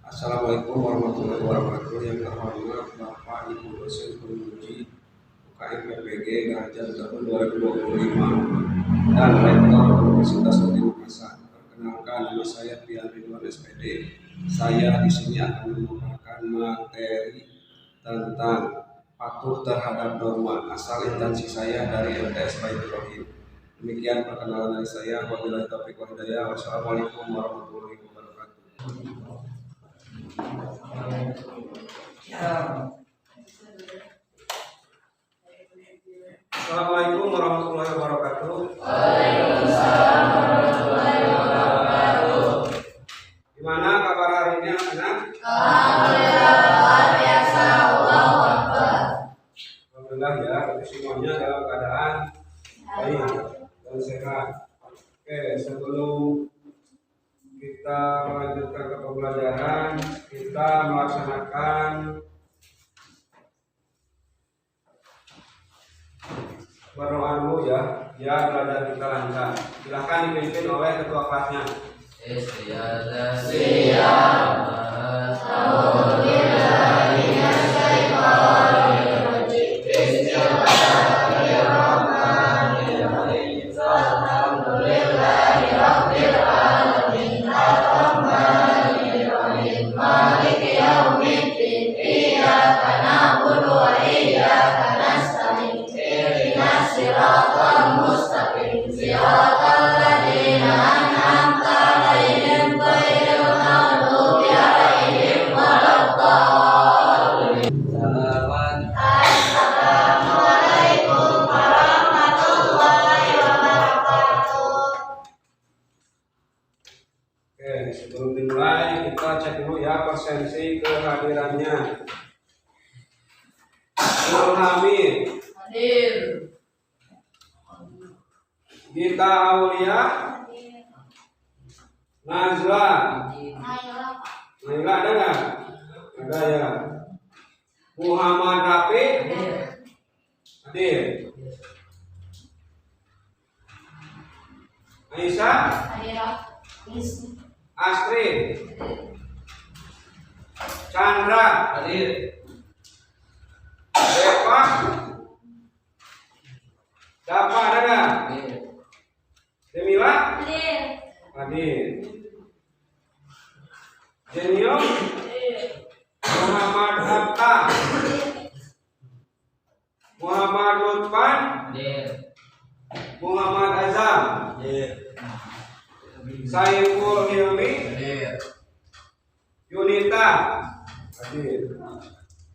Assalamualaikum warahmatullahi wabarakatuh. Yang terhormat Bapak Ibu dosen penguji UKM PPG Garjal tahun 2025 dan Rektor Universitas Negeri Makassar. Perkenalkan, nama saya Pian Ridwan SPD. Saya di sini akan memaparkan materi tentang patuh terhadap norma. Asal instansi saya dari MTS Baitur Rahim. Demikian perkenalan dari saya. Wabillahi taufiq wal hidayah. Wassalamualaikum warahmatullahi wabarakatuh. Assalamualaikum warahmatullahi wabarakatuh. Waalaikumsalam warahmatullahi wabarakatuh. Gimana kabar hari ini anak-anak? Alhamdulillah luar biasa. Allahu Akbar. Alhamdulillah ya, berarti semuanya dalam keadaan baik dan sehat. Oke, sebelum kita melanjutkan ke pembelajaran, kita melaksanakan berdoa dulu ya, biar belajar kita lancar. Silahkan dipimpin oleh ketua kelasnya. Sebelum dimulai kita cek dulu ya persensi kehadirannya. Nur Hamid, Hadir. Gita Aulia, Nazla, Naila ada nggak? Ada ya. Muhammad Rafi, hadir. Aisyah, Astrid, Chandra, hadir. Deva, Dapa ada nggak? Demila, hadir. Jenio, Muhammad Hatta, Muhammad Lutfan, Muhammad Azam, Saiful Hilmi, Yunita, hadir.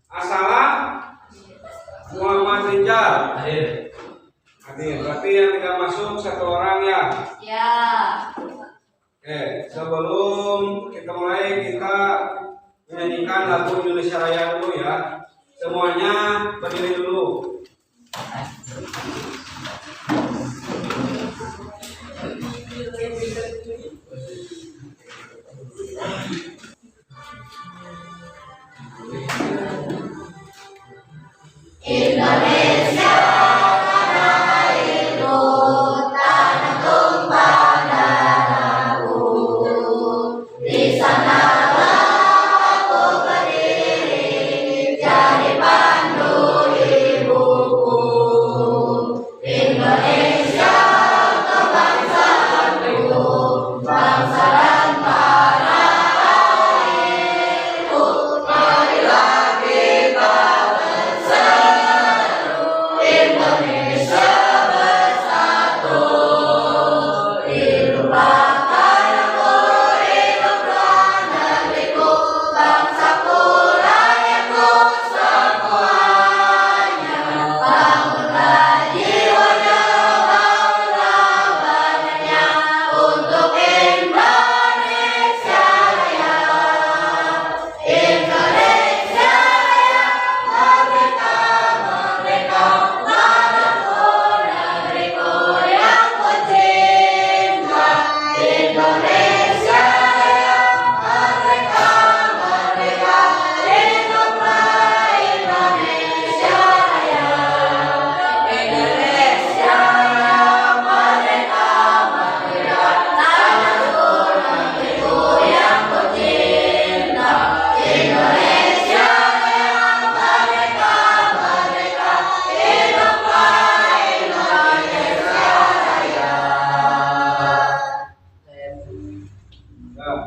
Asala, Muhammad Rijal, hadir. Berarti yang tidak masuk satu orang ya. Ya. Oke, sebelum kita mulai kita menyanyikan lagu Indonesia Raya dulu ya. Semuanya berdiri dulu. Indonesia tanah airku, tanah tumpah darahku. Di sanalah aku berdiri, jadi pandu hidup.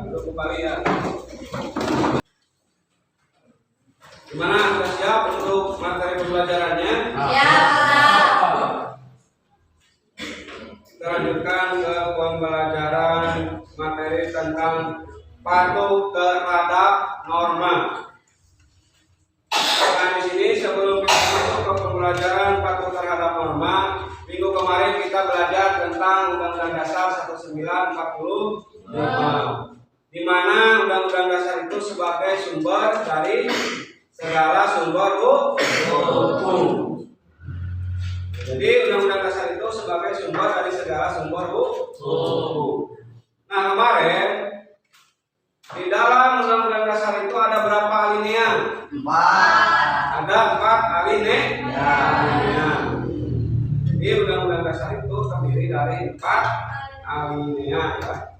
duduk kembali ya. Gimana? Sudah siap untuk materi pembelajarannya? Ya, Pak. Kita lanjutkan ke pembelajaran materi tentang patuh terhadap norma. Nah, di sini sebelum kita masuk ke pembelajaran patuh terhadap norma, minggu kemarin kita belajar tentang Undang-Undang Dasar 1945, di mana Undang-Undang Dasar itu sebagai sumber dari segala sumber hukum. Jadi Undang-Undang Dasar itu sebagai sumber dari segala sumber hukum. Nah, kemarin di dalam Undang-Undang Dasar itu ada berapa alinea? 4. Ada 4 alinea. Jadi Undang-Undang Dasar itu terdiri dari 4 alinea ya.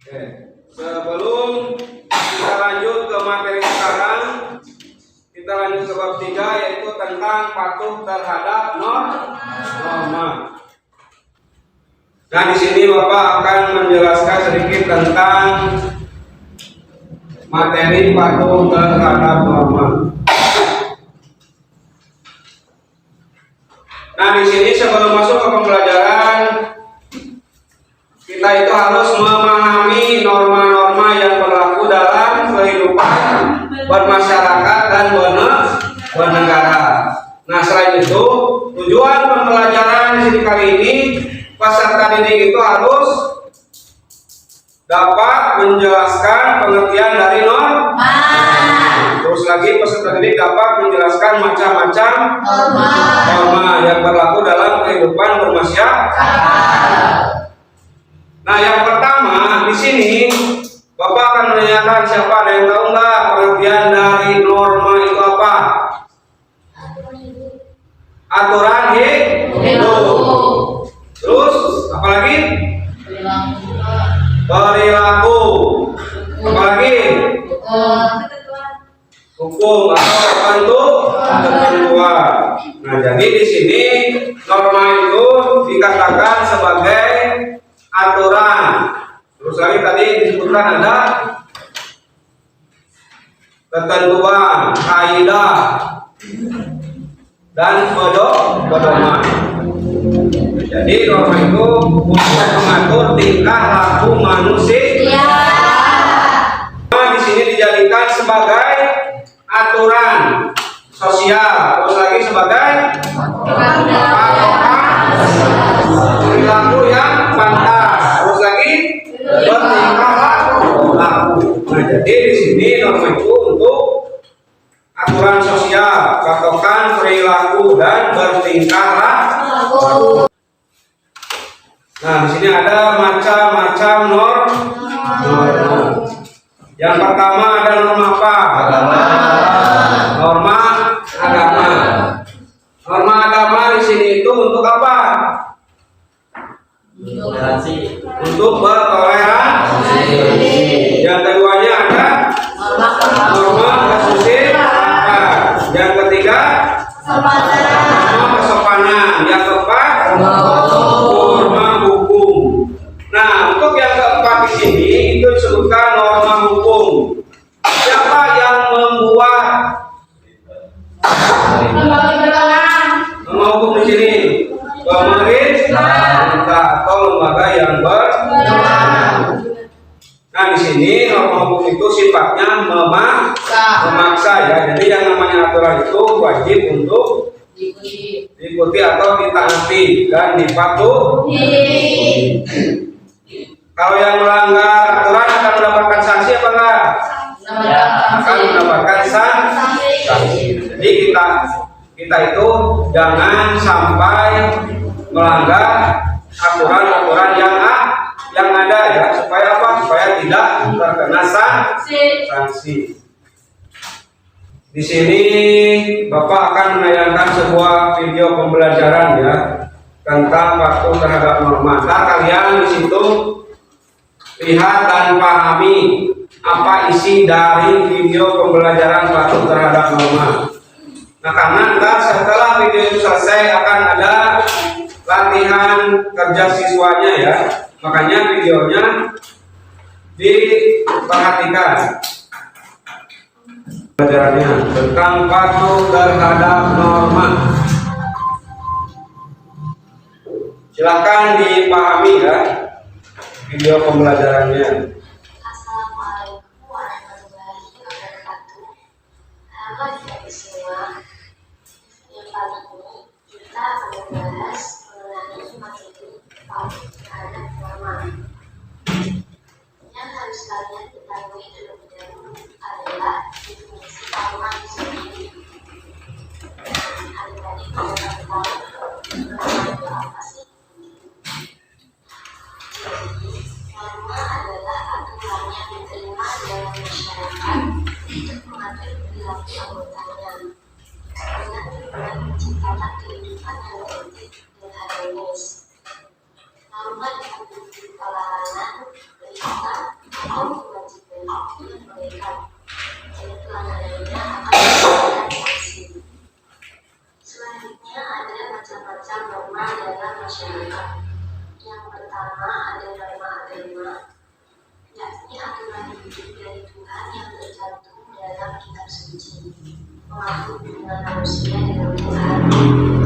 Oke. Sebelum kita lanjut ke materi sekarang, kita lanjut ke bab 3 yaitu tentang patuh terhadap norma. Nah, di sini Bapak akan menjelaskan sedikit tentang materi patuh terhadap norma. Nah, di sini sebelum masuk ke pembelajaran, kita itu harus memahami norma-norma yang berlaku dalam kehidupan bermasyarakat dan bernegara. Nah, selain itu, tujuan pembelajaran di sini kali ini, peserta didik itu harus dapat menjelaskan pengertian dari norma. Terus lagi peserta didik dapat menjelaskan macam-macam norma yang berlaku dalam kehidupan bermasyarakat. Nah, yang pertama di sini Bapak akan menanyakan siapa ada yang tahu nggak pengertian dari norma itu apa? Aturan hidup. Terus apa lagi? Perilaku. Apa lagi? Hukum atau ketentuan. Nah, jadi di sini norma itu dikatakan sebagai aturan. Terus lagi tadi disebutkan ada ketentuan, kaidah, dan pedoman. Jadi norma itu untuk mengatur tingkah laku manusia. Nah, di sini dijadikan sebagai aturan sosial. Terus lagi sebagai perilaku yang pantas. Terus lagi bertingkah laku. Nah, jadi di sini norma itu untuk aturan sosial, patokan perilaku dan bertingkah laku. Nah, di sini ada macam-macam norma. Yang pertama ada norma apa? Norma agama. Norma agama di sini itu untuk apa? Untuk bertoleransi. Yang keduanya ada norma kesusilaan. Yang ketiga norma kesopanan. Yang keempat norma hukum. Nah, untuk yang keempat di sini itu disebutkan norma hukum. Siapa yang membuat norma hukum di sini? Pemerintah atau lembaga yang Nah, di sini norma hukum itu sifatnya memaksa ya. Jadi yang namanya aturan itu wajib untuk diikuti atau ditaati dan dipatuhi. Kalau yang melanggar aturan akan mendapatkan sanksi apa enggak? Akan mendapatkan sanksi. Jadi kita itu jangan sampai melanggar aturan-aturan yang ada ya, supaya apa? Supaya tidak terkena sanksi. Di sini Bapak akan menayangkan sebuah video pembelajaran ya tentang patuh terhadap norma. Nah, kalian di situ lihat dan pahami apa isi dari video pembelajaran patuh terhadap norma. Nah, karena setelah video itu selesai akan ada latihan kerja siswanya ya. Makanya videonya Diperhatikan pelajarannya tentang patuh terhadap norma. Silakan dipahami ya video pembelajarannya. Assalamualaikum warahmatullahi wabarakatuh. Halo adik-adik semua. Yang kali ini kita akan membahas mengenai materi patuh terhadap norma. Yang harus kalian ketahui terlebih dahulu adalah definisi norma itu sendiri. Adik-adik pada tahu norma itu apa sih? Norma adalah aturan yang diterima dalam masyarakat untuk mengatur perilaku anggotanya dengan tujuan menciptakan kehidupan yang tertib dan harmonis. Norma dapat berupa larangan, perintah, atau kewajiban yang melekat, dan pelanggarannya akan dikenakan sanksi. Selanjutnya ada macam-macam norma dalam masyarakat. Yang pertama ada norma agama, yakni aturan hidup dari Tuhan yang tercantum dalam kitab suci, mengatur hubungan manusia dengan Tuhan,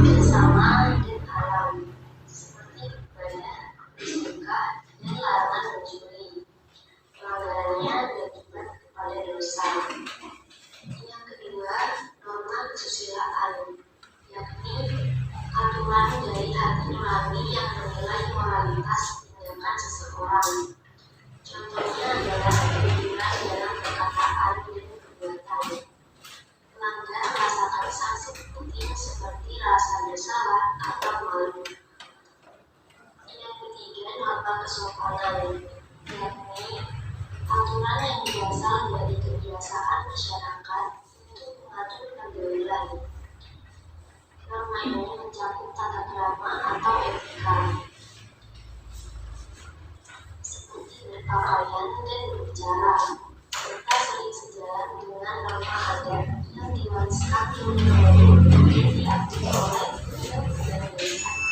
bersama dan haram, seperti beribadah, bersedekah, dan larangan mencuri. Pelanggarannya berakibat kepada dosa. Yang kedua, norma kesusilaan, yakni aturan dari hati nurani yang menilai moralitas tindakan seseorang. Contohnya adalah kejujuran dalam perkataan dan perbuatan. Pelanggar merasakan sanksi penting seperti rasa bersalah atau malu. Yang ketiga, norma kesopanan, yakni aturan yang berasal dari kebiasaan masyarakat untuk mengatur pergaulan. Norma ini mencakup tata krama atau etika, seperti berpakaian dan berbicara, serta sering sejalan dengan norma adat yang diwariskan turun-temurun dan diakui oleh Undang-Undang Dasar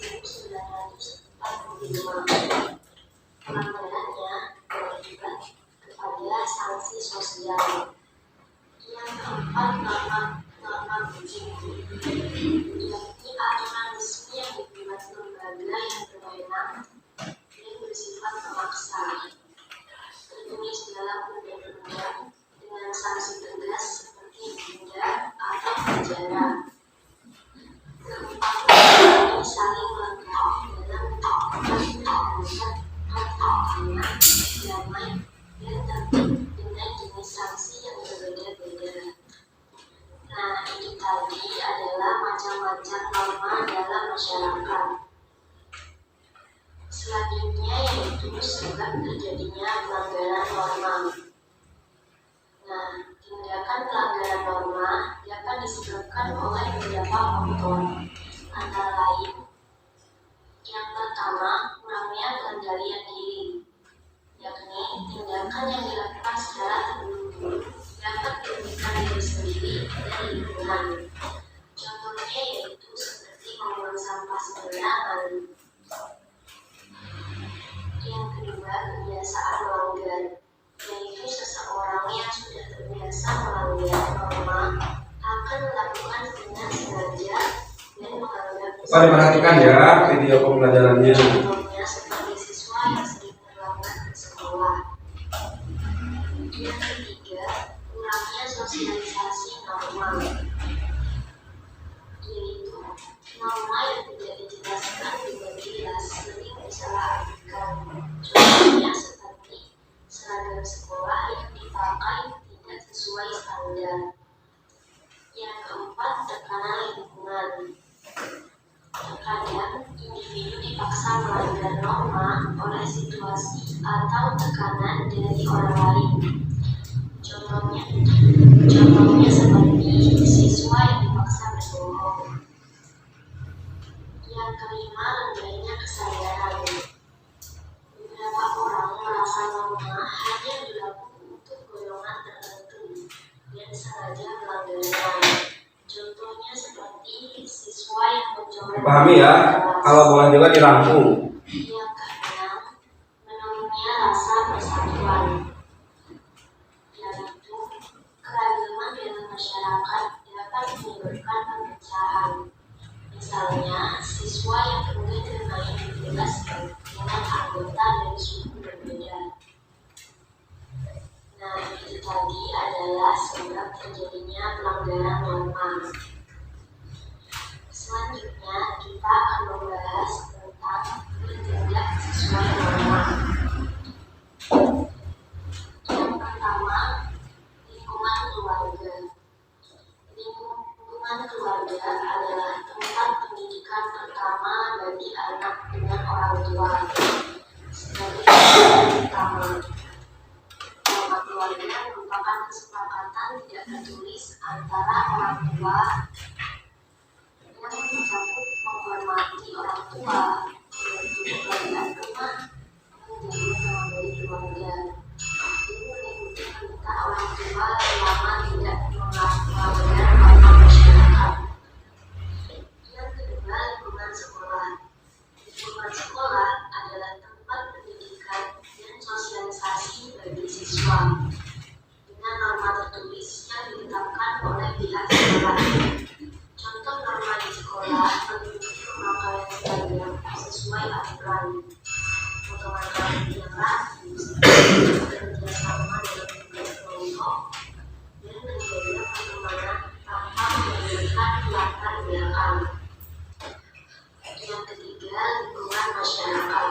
1945. Pelanggarannya berakibat kepada sanksi sosial. Yang keempat, norma begitu, yakni aturan resmi yang dibuat lembaga yang berwenang dan bersifat memaksa, tertulis dalam undang-undang dengan sanksi tegas seperti denda atau penjara. Keempat, ini saling melengkapi dalam menjaga aman, damai, dan tertib dengan jenis sanksi yang berbeda-beda. Nah, itu tadi adalah macam-macam norma dalam masyarakat. Selanjutnya yaitu sebab terjadinya pelanggaran norma. Nah, tindakan pelanggaran norma dapat disebabkan oleh beberapa faktor, antara lain yang pertama, kurangnya pengendalian diri, yakni tindakan yang dilakukan secara terburu-buru dapat merugikan diri sendiri dan lingkungan. Contohnya yaitu seperti membuang sampah sembarangan. Yang kedua, kebiasaan melanggar, yaitu seseorang yang sudah terbiasa melanggar norma akan melakukan dengan sengaja dan menganggap Perhatikan ya video pembelajarannya. Contohnya seperti siswa yang sering terlambat ke sekolah. Yang ketiga, kurangnya sosialisasi norma, yaitu norma yang tidak dijelaskan dengan jelas sering disalahartikan. Contohnya seperti seragam sekolah yang dipakai tidak sesuai standar. Yang keempat, tekanan lingkungan. Terkadang individu dipaksa melanggar norma oleh situasi atau tekanan dari orang lain. Contohnya seperti siswa yang dipaksa berbohong. Yang kelima, rendahnya kesadaran. Beberapa orang merasa norma hanya berlaku untuk golongan tertentu dan sengaja melanggarnya. Contohnya seperti siswa yang mencoba. Dipahami ya, kalau boleh juga dirangkum. Yang keenam, menurunnya rasa bersalah. persatuan, yaitu keragaman dalam masyarakat dapat menyebabkan perpecahan. Misalnya, siswa yang kemudian bermain bebas dengan anggota dari suku berbeda. Nah, itu tadi adalah sebab terjadinya pelanggaran norma. Selanjutnya, kita akan membahas tentang bertindak sesuai norma. Yang pertama, lingkungan keluarga. Lingkungan keluarga adalah tempat pendidikan pertama bagi anak dengan orang tua. Sebagai yang pertama, norma keluarga merupakan kesepakatan tidak tertulis antara orang tua yang mencakup menghormati orang tua, membantu pekerjaan rumah, menjaga nama baik keluarga. Ini meliputi perintah orang tua selama tidak melanggar norma masyarakat. Yang kedua, lingkungan sekolah. Lingkungan sekolah adalah tempat pendidikan dan sosialisasi bagi siswa dengan norma tertulis yang ditetapkan oleh pihak sekolah. Contoh norma di sekolah meliputi pemakaian seragam sesuai aturan, potongan rambut yang rapi, kerjasama dalam tugas kelompok, dan menjaga pertemanan tanpa memberikan latar belakang. Yang ketiga, lingkungan masyarakat.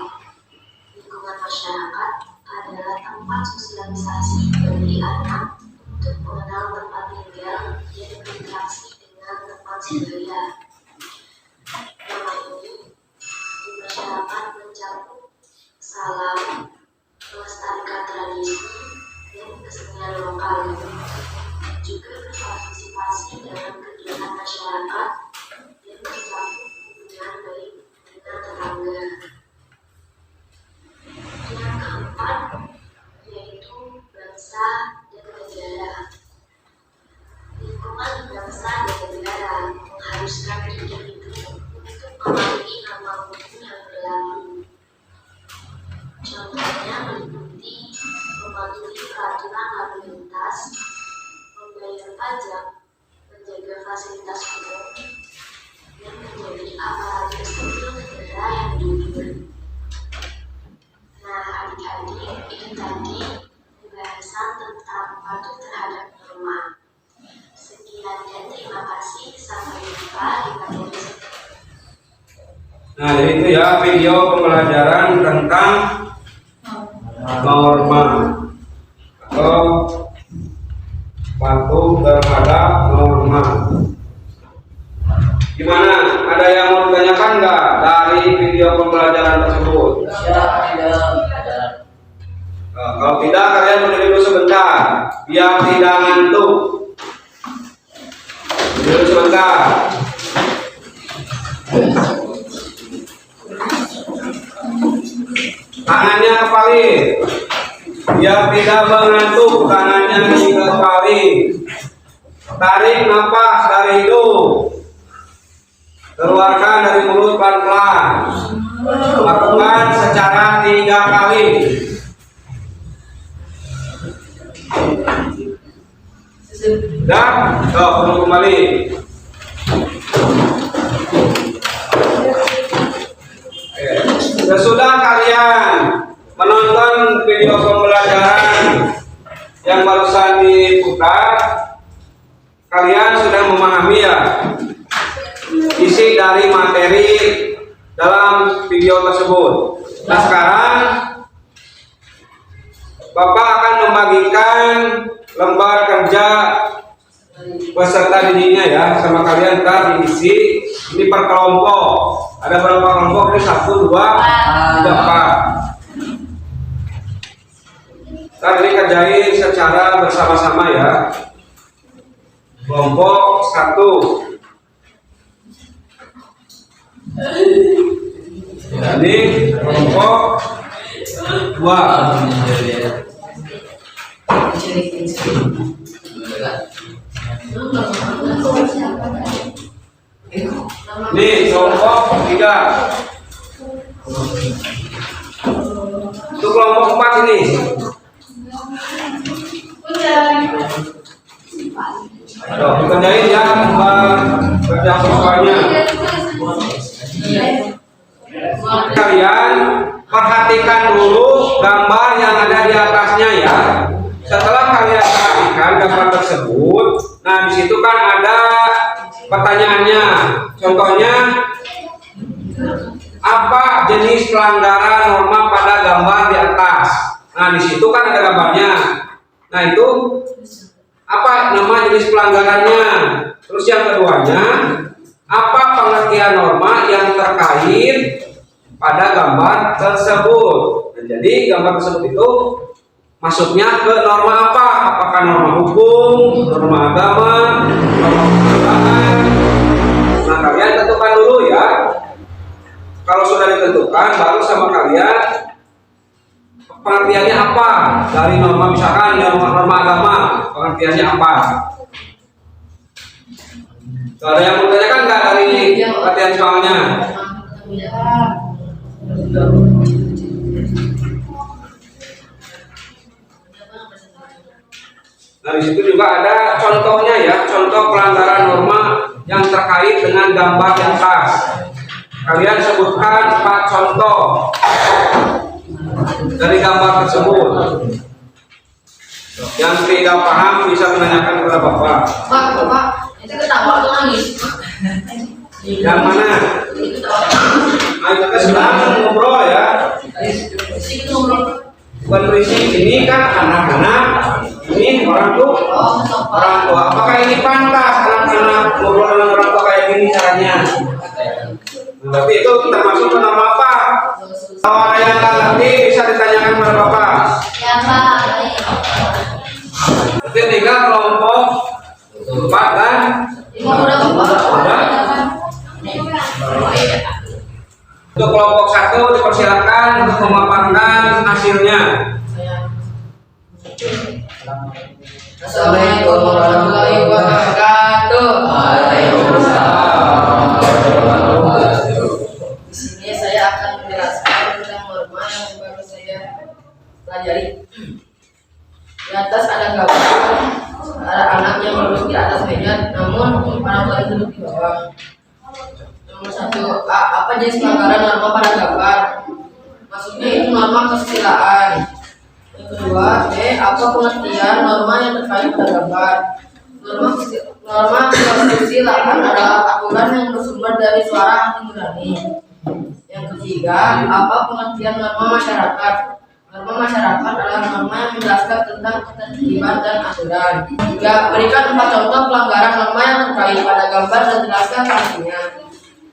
Lingkungan masyarakat adalah tempat sosialisasi bagi anak untuk mengenal tempat tinggal dan berinteraksi dengan tempat sebaya. Nama ini di masyarakat mencakup salam, melestarikan tradisi, dan kesenian lokal. Juga berpartisipasi dalam kegiatan masyarakat dan mencakup hubungan baik dengan tetangga. Yang keempat, yaitu bangsa dan negara. Lingkungan bangsa dan negara mengharuskan individu untuk memiliki norma hukum yang berlaku. Contohnya meliputi mematuhi peraturan lalu lintas, membayar pajak, menjaga fasilitas umum, dan menjadi aparatur sipil negara yang jujur. Nah, adik-adik, itu tadi pembahasan tentang patuh terhadap norma. Sekian dan terima kasih. Sampai jumpa di materi selanjutnya. Nah, itu ya video pembelajaran tentang norma atau patuh terhadap norma. Gimana? Ada yang mau ditanyakan nggak dari video pembelajaran tersebut? Kalau tidak, kalian berdiri dulu sebentar biar tidak ngantuk. Berdiri sebentar. Tangannya kepalin biar tidak mengantuk. Tangannya dikepalin. Tarik nafas dari hidung, keluarkan dari mulut pelan-pelan. Lakukan secara 3 kali. Dan duduk kembali. Sesudah kalian menonton video pembelajaran yang barusan diputar, kalian sudah memahami ya isi dari materi dalam video tersebut. Nah, sekarang Bapak akan membagikan lembar kerja peserta didiknya ya sama kalian. Ntar diisi ini per kelompok. Ada berapa kelompok? Ini 1, 2, 3, 4. Ntar ini kerjain secara bersama-sama ya. Kelompok 1. Ini kelompok 2. Nih kelompok 3. Itu kelompok 4 ini. Tuh, dikerjain ya kerja siswanya. Kalian perhatikan dulu gambar yang ada di atasnya ya. Setelah kalian perhatikan gambar tersebut, nah di situ kan ada pertanyaannya. Contohnya, apa jenis pelanggaran norma pada gambar di atas? Nah di situ kan ada gambarnya. Nah itu apa nama jenis pelanggarannya? Terus yang keduanya, apa pengertian norma yang terkait pada gambar tersebut? Nah, jadi gambar tersebut itu masuknya ke norma apa? Apakah norma hukum, norma agama, norma perusahaan? Nah kalian tentukan dulu ya. Kalau sudah ditentukan, baru sama kalian pengertiannya apa dari norma, misalkan norma agama, pengertiannya apa? Ada yang mau tanyakan nggak dari pengertian soalnya? Nah di situ juga ada contohnya ya, contoh pelanggaran norma yang terkait dengan gambar di atas. Kalian sebutkan 4 contoh dari gambar tersebut. Yang tidak paham bisa menanyakan kepada Bapak. Bapak, itu ketawa atau nangis? Yang mana? Ayo kita sedang ngobrol ya. Bukan berisik, ini kan anak-anak, ini orang tua. Apakah ini pantas anak-anak ngobrol dengan orang tua kayak gini caranya? Tapi itu termasuk ke norma apa? Kalau ada yang nggak ngerti bisa ditanyakan kepada Bapak. Ya Pak. Berarti tinggal kelompok 4 dan untuk kelompok 1 dipersilakan untuk memaparkan hasilnya. Assalamualaikum warahmatullahi wabarakatuh. Di sini saya akan menjelaskan tentang norma yang baru saya pelajari. Di atas ada gambar ada anak yang duduk di atas meja, namun orang tua itu duduk di bawah. Nomor 1, apa jenis pelanggaran norma pada gambar? Maksudnya itu norma kesusilaan. Yang kedua, apa pengertian norma yang terkait pada gambar? Norma kesusilaan adalah aturan yang bersumber dari suara hati nurani. Yang ketiga, apa pengertian norma masyarakat? Norma masyarakat adalah norma yang menjelaskan tentang ketertiban dan aturan. Tiga, berikan 4 contoh pelanggaran norma yang terkait pada gambar dan jelaskan sanksinya.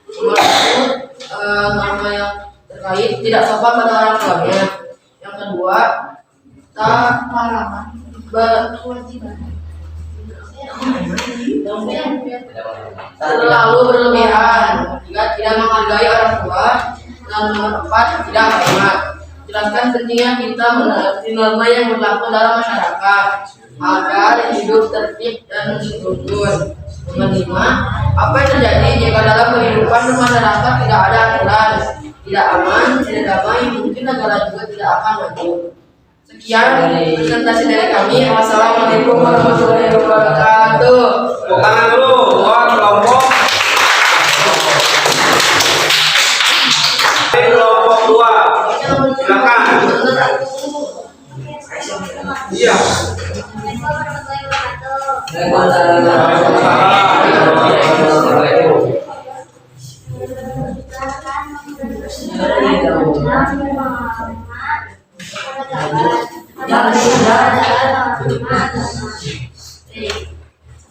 Nomor 1, norma yang terkait tidak sopan pada orang tuanya. Yang kedua, terlalu berlebihan. Tiga, tidak menghargai orang tua. Dan nomor 4, tidak hormat. Jelaskan pentingnya kita mengerti norma yang berlaku dalam masyarakat agar hidup tertib dan rukun. Nomor 5, apa yang terjadi jika dalam kehidupan masyarakat tidak ada aturan, tidak aman, tidak damai, mungkin negara juga tidak akan maju. Sekian presentasi dari kami. Wassalamualaikum warahmatullahi wabarakatuh. Tangan dulu buat kelompok 2. Silakan. Iya.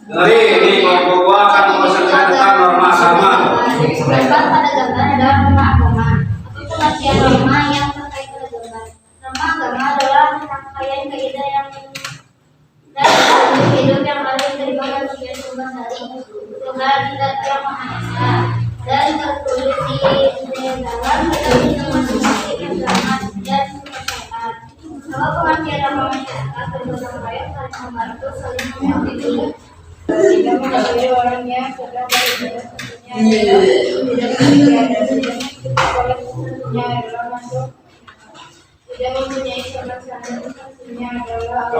Dari ini kelompok 2 akan mempersiapkan tentang norma agama. Pada gambar adalah norma agama. Pengertian norma yang terkait pada gambar. Norma agama adalah rangkaian kaidah yang dan hidup yang paling diterima manusia sehari. Tuhan kita yang Maha Esa dan tertulis di dalam masing-masing yang selamat dan bermanfaat. Kalau pengertian norma masyarakat bergotong royong saling membantu, saling mengerti. Tidak mengetahui orangnya sedang adalah masuk, tidak mempunyai sama sekali adalah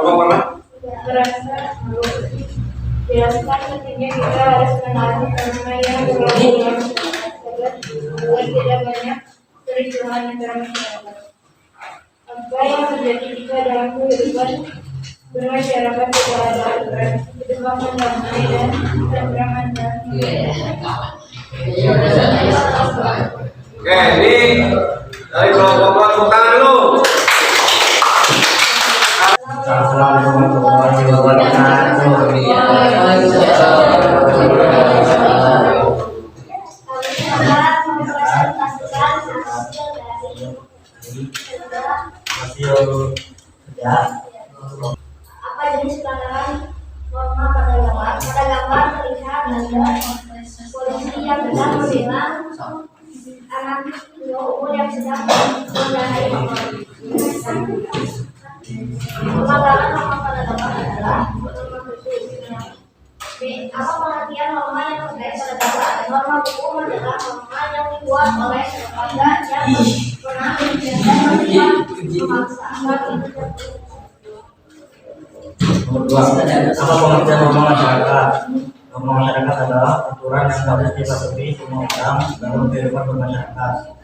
berasa malu. Jelaskan pentingnya kita harus menaati karena yang berlaku agar tidak banyak kericuhan antara masyarakat. Apa yang terjadi jika dalam kehidupan bermasyarakat tidak ada aturan, kedepangan damai dan ketentraman dan Oke, ini dari kelompok tepuk dulu. Assalamualaikum warahmatullahi wabarakatuh. Apa jenis pelanggaran norma pada gambar? Pada gambar terlihat ada polisi yang sedang membela anak dua umur yang sedang mengendarai motor. Pelanggaran norma pada gambar adalah norma buku. B. Apa pengertian norma yang terkait pada gambar? Norma buku adalah norma yang dibuat oleh lembaga yang pernah menjadikan memaksa agar Nomor 2. Apa pengertian norma masyarakat? Norma masyarakat adalah aturan yang harus dipatuhi semua orang dalam kehidupan bermasyarakat.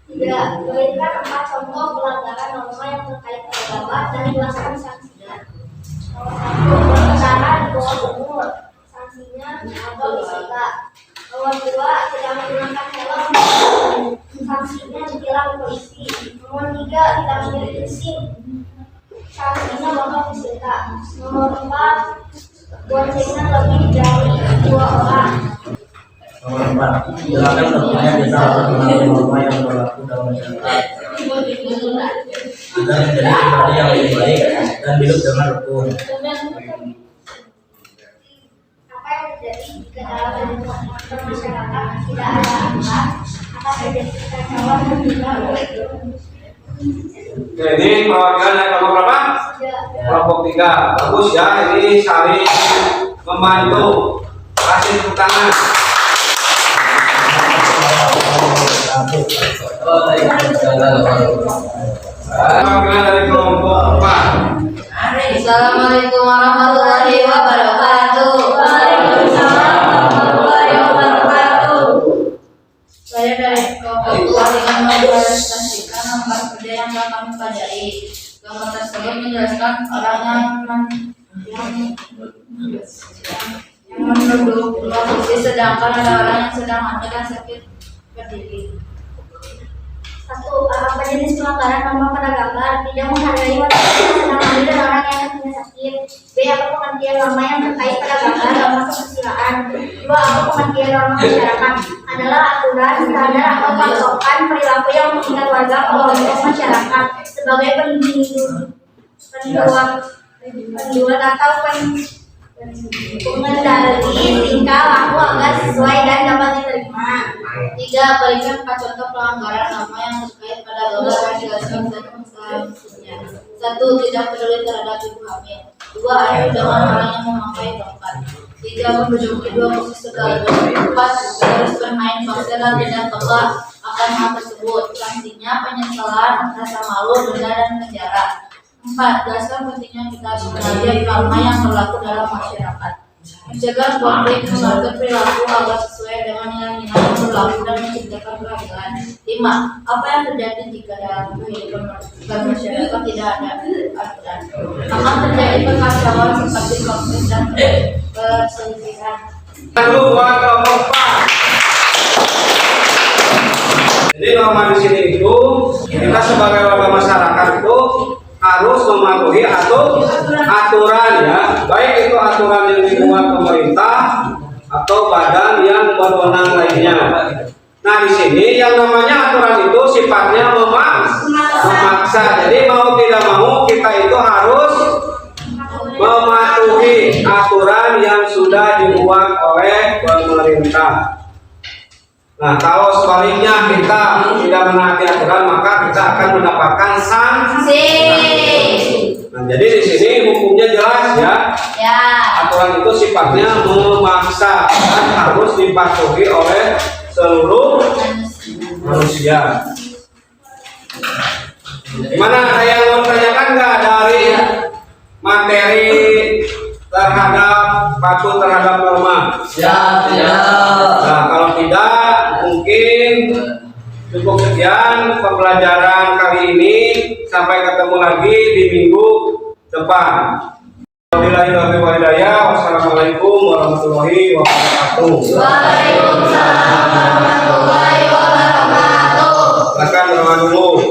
3. Berikan 4 contoh pelanggaran norma yang terkait pada gambar dan jelaskan sanksinya. Nomor 1. Berkendara di bawah umur, sanksinya atau disita. Nomor 2. Tidak menggunakan helm, sanksinya ditilang polisi. Nomor 3. Tidak memiliki SIM, sanksinya bakal disita. Nomor 4. Boncengan lebih dari 2 orang. Nomor 4. Jelaskan tentunya kita harus mengenal norma yang berlaku dalam masyarakat agar menjadi pribadi yang lebih baik dan hidup dengan rukun. Apa yang terjadi jika dalam kehidupan bermasyarakat tidak ada aturan akan terjadi kekacauan dan juga Oke, ini perwakilan dari kelompok berapa? Kelompok 3. Bagus ya, ini saling membantu. Kasih tepuk tangan. Perwakilan dari kelompok 4. Assalamualaikum warahmatullahi wabarakatuh. Waalaikumsalam warahmatullahi wabarakatuh. Saya dari kelompok 2 dengan mempresentasikan nomor kerja yang telah kami pelajari. Gambar tersebut menjelaskan orang yang menunduk posisi, sedangkan ada orang yang sedang hamil dan sakit berdiri. 1. Apa jenis pelanggaran norma pada gambar? Tidak menghargai wanita yang sedang hamil dan orang yang punya sakit. B. Apa pengertian norma yang terkait pada gambar? Norma kesusilaan. 2. Apa pengertian norma masyarakat? Adalah aturan, standar atau patokan perilaku yang mengikat warga kelompok masyarakat sebagai penjual atau mengendali tingkah laku agar sesuai dan dapat diterima. 3. Berikan 4 contoh pelanggaran norma yang terkait pada gambar dan jelaskan sanksinya. 1. Tidak peduli terhadap ibu hamil. 2. Adu dengan orang yang memakai tongkat. 3. Menduduki 2 posisi sekaligus. 4. Harus bermain pasir dan tidak tebak akan hal tersebut. Sanksinya penyesalan, rasa malu, denda dan penjara. 4. Jelaskan pentingnya kita mengenali norma yang berlaku dalam masyarakat. Mencegah konflik, mengatur perilaku agar sesuai dengan nilai-nilai yang berlaku dan menciptakan keadilan. 5. Apa yang terjadi jika dalam kehidupan masyarakat tidak ada aturan? Akan terjadi kekacauan seperti konflik dan perselisihan. Lalu buat kelompok 4. Jadi norma di sini itu kita sebagai warga masyarakat itu harus mematuhi aturan ya, baik itu aturan yang dibuat pemerintah atau badan yang berwenang lainnya. Nah di sini yang namanya aturan itu sifatnya memaksa. Jadi mau tidak mau kita itu harus mematuhi aturan yang sudah dibuat oleh pemerintah. Nah, kalau sebaliknya kita tidak menaati aturan, maka kita akan mendapatkan sanksi. Nah, jadi di sini hukumnya jelas ya. Ya. Aturan itu sifatnya memaksa dan harus dipatuhi oleh seluruh manusia. Gimana? Ada yang mau tanyakan nggak dari materi Siap. Nah, kalau tidak, mungkin cukup sekian pembelajaran kali ini. Sampai ketemu lagi di minggu depan. Wassalamualaikum warahmatullahi wabarakatuh. Waalaikumsalam warahmatullahi wabarakatuh. Silakan berdoa dulu.